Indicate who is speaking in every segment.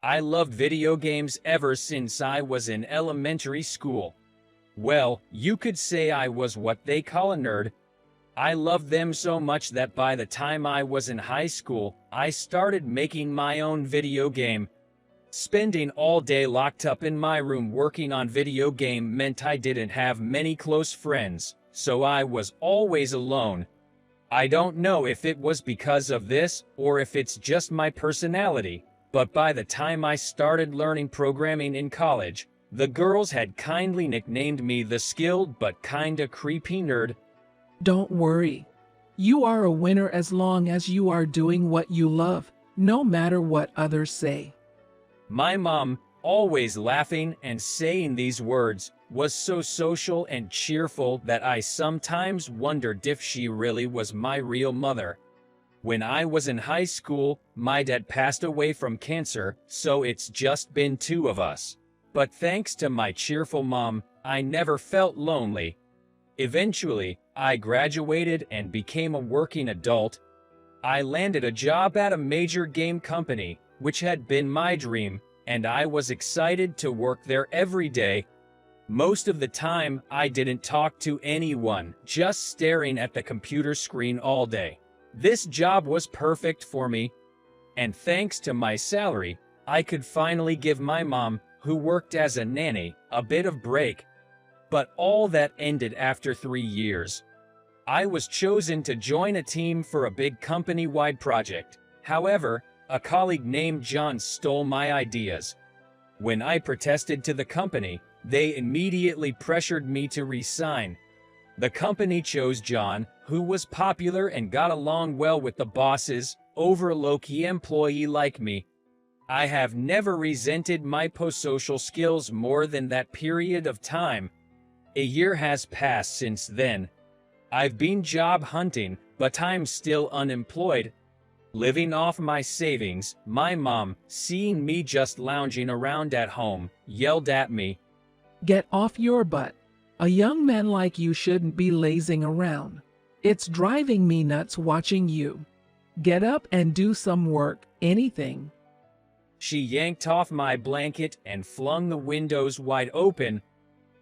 Speaker 1: I loved video games ever since I was in elementary school. Well, you could say I was what they call a nerd. I loved them so much that by the time I was in high school, I started making my own video game. Spending all day locked up in my room working on video game meant I didn't have many close friends, so I was always alone. I don't know if it was because of this, or if it's just my personality, but by the time I started learning programming in college, the girls had kindly nicknamed me the skilled but kinda creepy nerd.
Speaker 2: Don't worry. You are a winner as long as you are doing what you love, no matter what others say.
Speaker 1: My mom, always laughing and saying these words, was so social and cheerful that I sometimes wondered if she really was my real mother. When I was in high school, my dad passed away from cancer, so it's just been two of us. But thanks to my cheerful mom, I never felt lonely. Eventually, I graduated and became a working adult. I landed a job at a major game company, which had been my dream, and I was excited to work there every day. Most of the time, I didn't talk to anyone, just staring at the computer screen all day. This job was perfect for me, and thanks to my salary, I could finally give my mom, who worked as a nanny, a bit of break. But all that ended after 3 years. I was chosen to join a team for a big company-wide project. However, a colleague named John stole my ideas. When I protested to the company, they immediately pressured me to resign. The company chose John, who was popular and got along well with the bosses, over a low-key employee like me. I have never resented my post-social skills more than that period of time. A year has passed since then. I've been job hunting, but I'm still unemployed. Living off my savings, my mom, seeing me just lounging around at home, yelled at me.
Speaker 2: Get off your butt. A young man like you shouldn't be lazing around. It's driving me nuts watching you. Get up and do some work, anything.
Speaker 1: She yanked off my blanket and flung the windows wide open.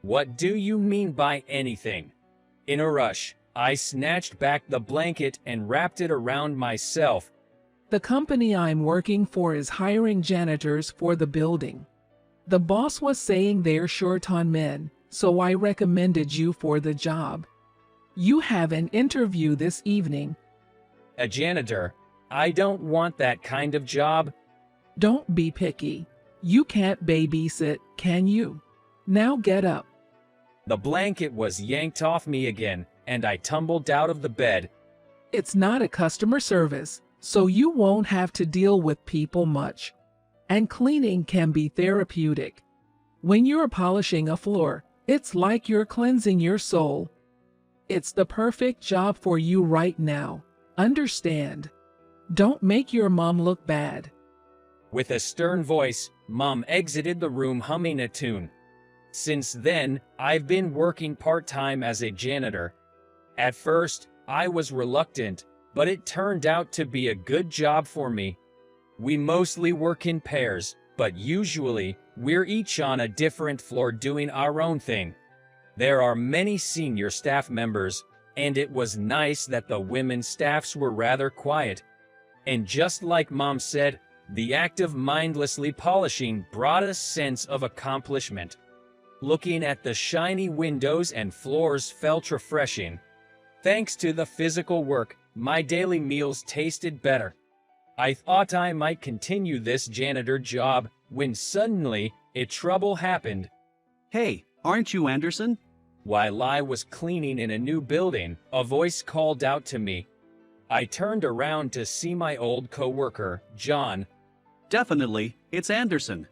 Speaker 1: What do you mean by anything? In a rush, I snatched back the blanket and wrapped it around myself.
Speaker 2: The company I'm working for is hiring janitors for the building. The boss was saying they're short on men, so I recommended you for the job. You have an interview this evening.
Speaker 1: A janitor? I don't want that kind of job.
Speaker 2: Don't be picky. You can't babysit, can you? Now get up.
Speaker 1: The blanket was yanked off me again, and I tumbled out of the bed.
Speaker 2: It's not a customer service, so you won't have to deal with people much. And cleaning can be therapeutic. When you're polishing a floor, it's like you're cleansing your soul. It's the perfect job for you right now. Understand? Don't make your mom look bad.
Speaker 1: With a stern voice, Mom exited the room humming a tune. Since then, I've been working part-time as a janitor. At first, I was reluctant, but it turned out to be a good job for me. We mostly work in pairs, but usually, we're each on a different floor doing our own thing. There are many senior staff members, and it was nice that the women staffs were rather quiet. And just like Mom said, the act of mindlessly polishing brought a sense of accomplishment. Looking at the shiny windows and floors felt refreshing. Thanks to the physical work, my daily meals tasted better. I thought I might continue this janitor job, when suddenly, trouble happened.
Speaker 3: Hey, aren't you Anderson?
Speaker 1: While I was cleaning in a new building, a voice called out to me. I turned around to see my old coworker, John.
Speaker 3: Definitely, it's Anderson.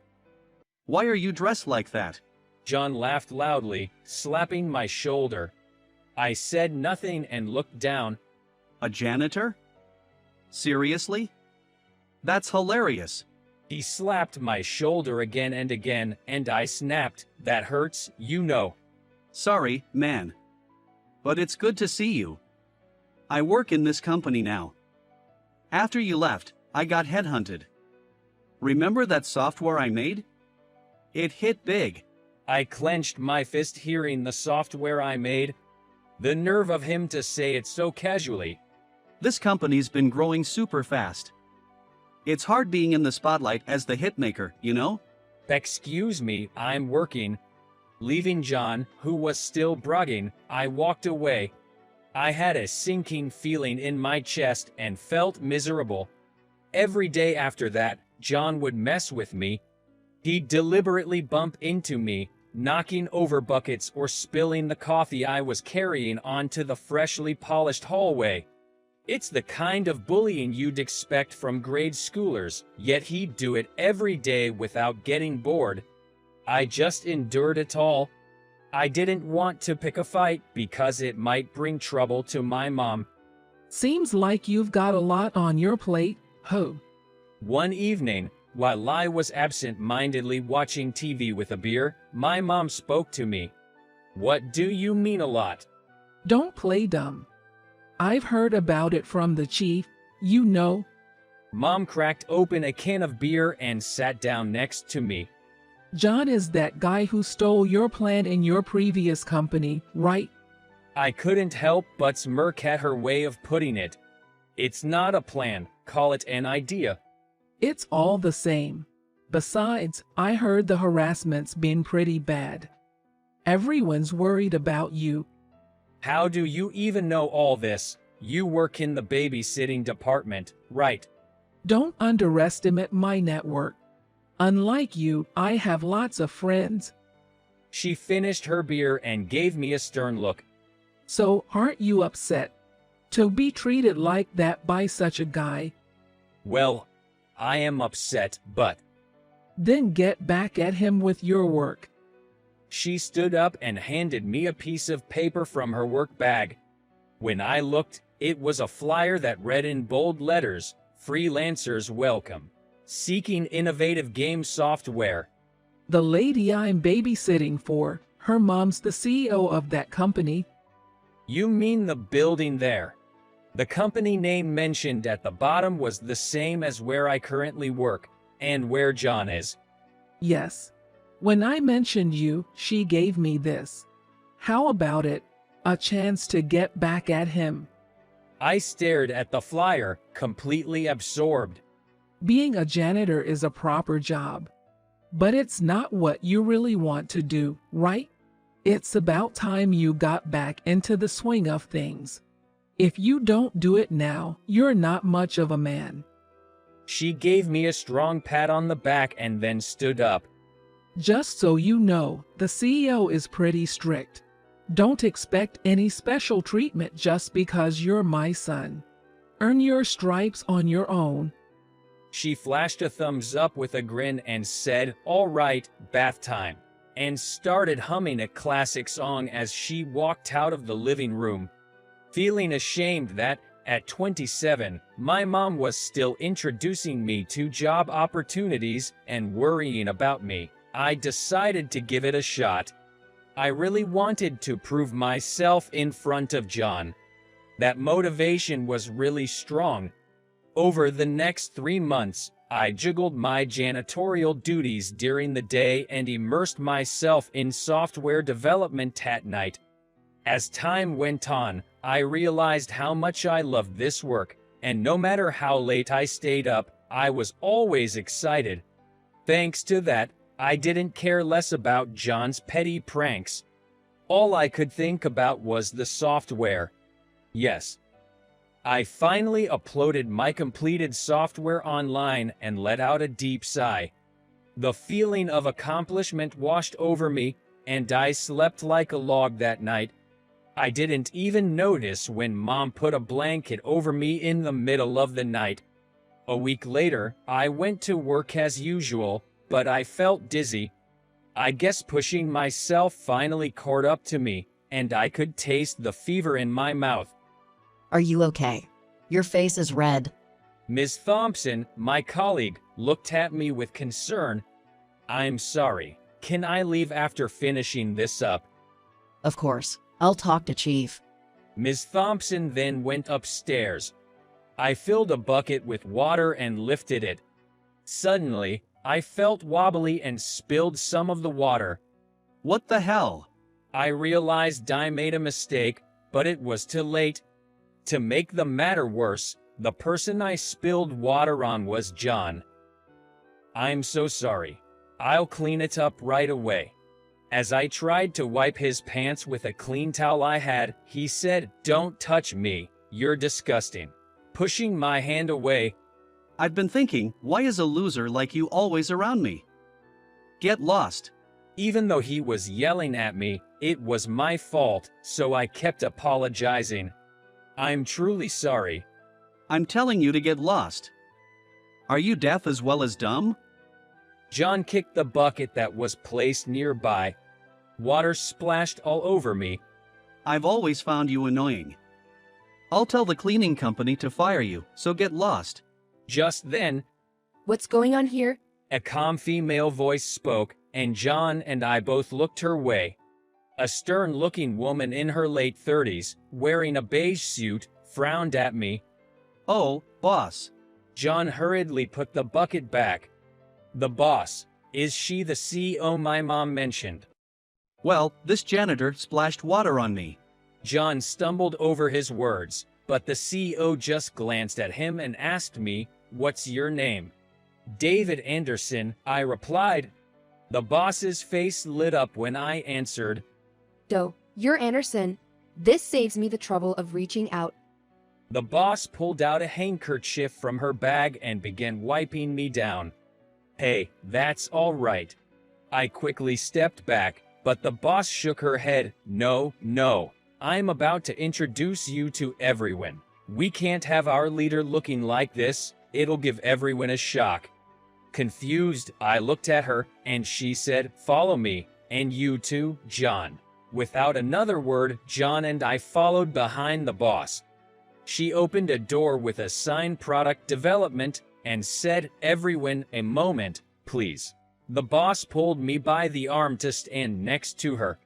Speaker 3: Why are you dressed like that?
Speaker 1: John laughed loudly, slapping my shoulder. I said nothing and looked down.
Speaker 3: A janitor? Seriously? That's hilarious.
Speaker 1: He slapped my shoulder again and again, and I snapped, "That hurts, you know."
Speaker 3: Sorry, man. But it's good to see you. I work in this company now. After you left, I got headhunted. Remember that software I made? It hit big.
Speaker 1: I clenched my fist hearing the software I made. The nerve of him to say it so casually.
Speaker 3: This company's been growing super fast. It's hard being in the spotlight as the hitmaker, you know?
Speaker 1: Excuse me, I'm working. Leaving John, who was still bragging, I walked away. I had a sinking feeling in my chest and felt miserable. Every day after that, John would mess with me. He'd deliberately bump into me, knocking over buckets or spilling the coffee I was carrying onto the freshly polished hallway. It's the kind of bullying you'd expect from grade schoolers, yet he'd do it every day without getting bored. I just endured it all. I didn't want to pick a fight because it might bring trouble to my mom.
Speaker 2: Seems like you've got a lot on your plate, ho.
Speaker 1: One evening, while I was absent-mindedly watching TV with a beer, my mom spoke to me. "What do you mean a lot?"
Speaker 2: Don't play dumb. I've heard about it from the chief, you know.
Speaker 1: Mom cracked open a can of beer and sat down next to me.
Speaker 2: John is that guy who stole your plan in your previous company, right?
Speaker 1: I couldn't help but smirk at her way of putting it. It's not a plan, call it an idea.
Speaker 2: It's all the same. Besides, I heard the harassment's been pretty bad. Everyone's worried about you.
Speaker 1: How do you even know all this? You work in the babysitting department, right?
Speaker 2: Don't underestimate my network. Unlike you, I have lots of friends.
Speaker 1: She finished her beer and gave me a stern look.
Speaker 2: So, aren't you upset to be treated like that by such a guy?
Speaker 1: Well, I am upset, but...
Speaker 2: Then get back at him with your work.
Speaker 1: She stood up and handed me a piece of paper from her work bag. When I looked, it was a flyer that read in bold letters, "Freelancers Welcome. Seeking innovative game software."
Speaker 2: The lady I'm babysitting for, her mom's the CEO of that company.
Speaker 1: You mean the building there? The company name mentioned at the bottom was the same as where I currently work, and where John is.
Speaker 2: Yes. When I mentioned you, she gave me this. How about it? A chance to get back at him.
Speaker 1: I stared at the flyer, completely absorbed.
Speaker 2: Being a janitor is a proper job. But it's not what you really want to do, right? It's about time you got back into the swing of things. If you don't do it now, you're not much of a man.
Speaker 1: She gave me a strong pat on the back and then stood up.
Speaker 2: Just so you know, the CEO is pretty strict. Don't expect any special treatment just because you're my son. Earn your stripes on your own.
Speaker 1: She flashed a thumbs up with a grin and said, "All right, bath time," and started humming a classic song as she walked out of the living room. Feeling ashamed that, at 27, my mom was still introducing me to job opportunities and worrying about me, I decided to give it a shot. I really wanted to prove myself in front of John. That motivation was really strong. Over the next 3 months, I juggled my janitorial duties during the day and immersed myself in software development at night. As time went on, I realized how much I loved this work, and no matter how late I stayed up, I was always excited. Thanks to that, I didn't care less about John's petty pranks. All I could think about was the software. Yes. I finally uploaded my completed software online and let out a deep sigh. The feeling of accomplishment washed over me, and I slept like a log that night. I didn't even notice when Mom put a blanket over me in the middle of the night. A week later, I went to work as usual, but I felt dizzy. I guess pushing myself finally caught up to me, and I could taste the fever in my mouth.
Speaker 4: Are you okay? Your face is red.
Speaker 1: Ms. Thompson, my colleague, looked at me with concern. "I'm sorry. Can I leave after finishing this up?"
Speaker 4: Of course. I'll talk to Chief.
Speaker 1: Ms. Thompson then went upstairs. I filled a bucket with water and lifted it. Suddenly, I felt wobbly and spilled some of the water.
Speaker 3: What the hell?
Speaker 1: I realized I made a mistake, but it was too late. To make the matter worse, the person I spilled water on was John. I'm so sorry. I'll clean it up right away. As I tried to wipe his pants with a clean towel I had, he said, "Don't touch me, you're disgusting." Pushing my hand away,
Speaker 3: I've been thinking, why is a loser like you always around me? Get lost.
Speaker 1: even though he was yelling at me, it was my fault, so I kept apologizing. I'm truly sorry.
Speaker 3: I'm telling you to get lost. Are you deaf as well as dumb?
Speaker 1: John kicked the bucket that was placed nearby. Water splashed all over me.
Speaker 3: I've always found you annoying. I'll tell the cleaning company to fire you, so get lost.
Speaker 1: Just then,
Speaker 5: What's going on here?
Speaker 1: a calm female voice spoke, and John and I both looked her way. A stern-looking woman in her late 30s, wearing a beige suit, frowned at me.
Speaker 3: Oh, boss.
Speaker 1: John hurriedly put the bucket back. The boss. Is she the CEO my mom mentioned?
Speaker 3: Well, this janitor splashed water on me.
Speaker 1: John stumbled over his words, but the CEO just glanced at him and asked me, "What's your name?" "David Anderson," I replied. The boss's face lit up when I answered.
Speaker 5: You're Anderson. This saves me the trouble of reaching out.
Speaker 1: The boss pulled out a handkerchief from her bag and began wiping me down. "Hey, that's all right." I quickly stepped back, but the boss shook her head. No, I'm about to introduce you to everyone. We can't have our leader looking like this. It'll give everyone a shock." Confused, I looked at her, and she said, "Follow me, and you too, John." Without another word, John and I followed behind the boss. She opened a door with a sign "Product Development" and said, "Everyone, a moment, please." The boss pulled me by the arm to stand next to her.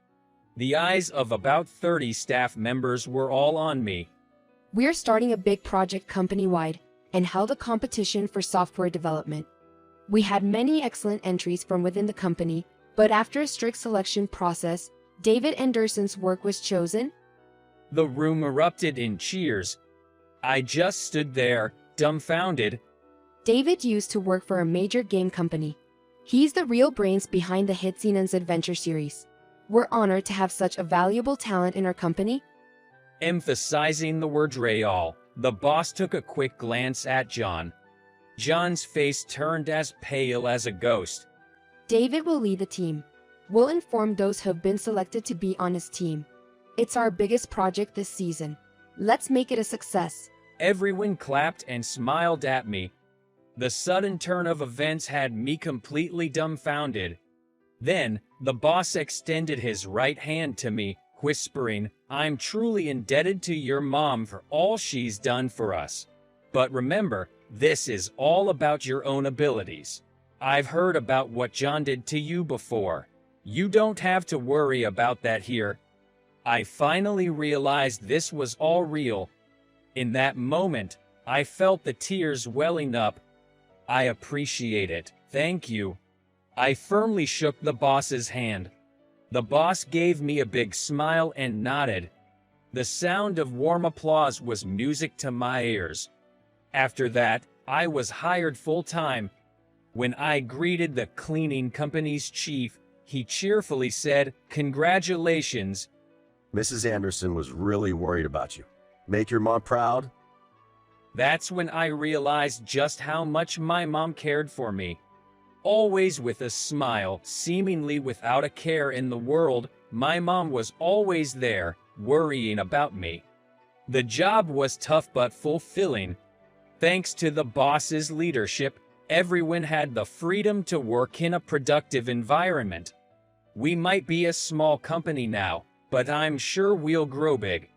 Speaker 1: The eyes of about 30 staff members were all on me.
Speaker 5: We're starting a big project company-wide and held a competition for software development. We had many excellent entries from within the company, but after a strict selection process, David Anderson's work was chosen.
Speaker 1: The room erupted in cheers. I just stood there, dumbfounded.
Speaker 5: David used to work for a major game company. He's the real brains behind the hit Xenon's Adventure series. We're honored to have such a valuable talent in our company.
Speaker 1: Emphasizing the word real, the boss took a quick glance at John. John's face turned as pale as a ghost.
Speaker 5: David will lead the team. We'll inform those who've been selected to be on his team. It's our biggest project this season. Let's make it a success.
Speaker 1: Everyone clapped and smiled at me. The sudden turn of events had me completely dumbfounded. Then, the boss extended his right hand to me, whispering, "I'm truly indebted to your mom for all she's done for us. But remember, this is all about your own abilities. I've heard about what John did to you before. You don't have to worry about that here." I finally realized this was all real. In that moment, I felt the tears welling up. "I appreciate it. Thank you." I firmly shook the boss's hand. The boss gave me a big smile and nodded. The sound of warm applause was music to my ears. After that, I was hired full-time. When I greeted the cleaning company's chief, he cheerfully said, "Congratulations."
Speaker 6: Mrs. Anderson was really worried about you. Make your mom proud?
Speaker 1: That's when I realized just how much my mom cared for me. Always with a smile, seemingly without a care in the world, my mom was always there, worrying about me. The job was tough but fulfilling. Thanks to the boss's leadership, everyone had the freedom to work in a productive environment. We might be a small company now, but I'm sure we'll grow big.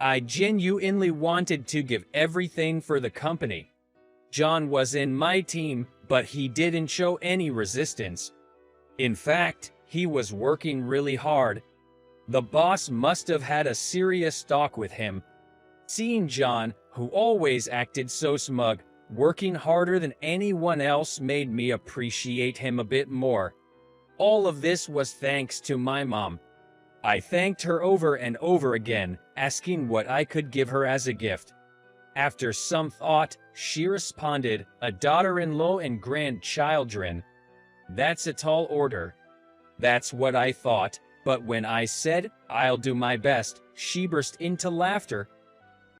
Speaker 1: I genuinely wanted to give everything for the company. John was in my team, but he didn't show any resistance. In fact, he was working really hard. The boss must have had a serious talk with him. Seeing John, who always acted so smug, Working harder than anyone else made me appreciate him a bit more. All of this was thanks to my mom. I thanked her over and over again, asking what I could give her as a gift. After some thought, she responded, "A daughter-in-law and grandchildren. That's a tall order." That's what I thought, but when I said, "I'll do my best," she burst into laughter,